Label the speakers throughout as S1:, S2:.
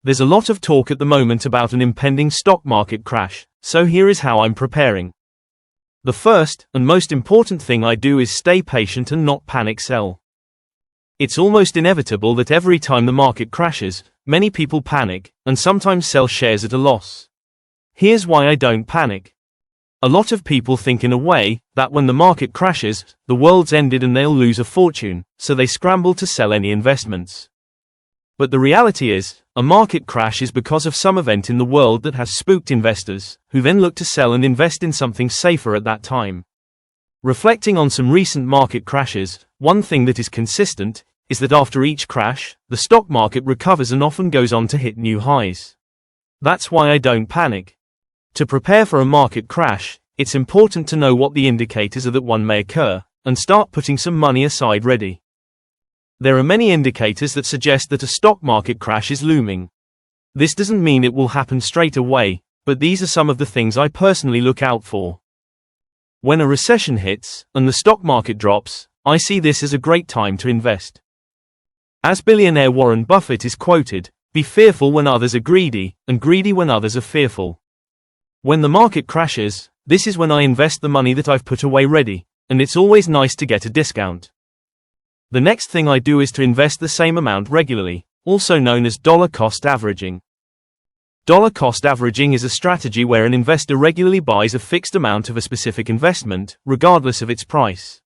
S1: There's a lot of talk at the moment about an impending stock market crash, so here is how I'm preparing. The first and most important thing I do is stay patient and not panic sell. It's almost inevitable that every time the market crashes, many people panic, and sometimes sell shares at a loss. Here's why I don't panic. A lot of people think in a way that when the market crashes, the world's ended and they'll lose a fortune, so they scramble to sell any investments. But the reality is, a market crash is because of some event in the world that has spooked investors, who then look to sell and invest in something safer at that time. Reflecting on some recent market crashes, one thing that is consistent is that after each crash, the stock market recovers and often goes on to hit new highs. That's why I don't panic. To prepare for a market crash, it's important to know what the indicators are that one may occur, and start putting some money aside ready. There are many indicators that suggest that a stock market crash is looming. This doesn't mean it will happen straight away, but these are some of the things I personally look out for. When a recession hits, and the stock market drops, I see this as a great time to invest. As billionaire Warren Buffett is quoted, "Be fearful when others are greedy, and greedy when others are fearful." When the market crashes, this is when I invest the money that I've put away ready, and it's always nice to get a discount. The next thing I do is to invest the same amount regularly, also known as dollar cost averaging. Dollar cost averaging is a strategy where an investor regularly buys a fixed amount of a specific investment, regardless of its price.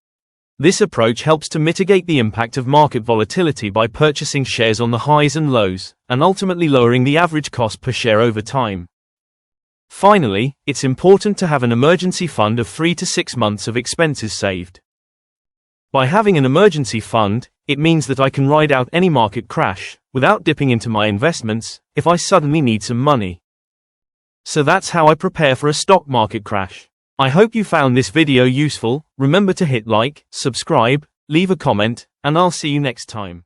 S1: This approach helps to mitigate the impact of market volatility by purchasing shares on the highs and lows, and ultimately lowering the average cost per share over time. Finally, it's important to have an emergency fund of 3 to 6 months of expenses saved. By having an emergency fund, it means that I can ride out any market crash, without dipping into my investments, if I suddenly need some money. So that's how I prepare for a stock market crash. I hope you found this video useful. Remember to hit like, subscribe, leave a comment, and I'll see you next time.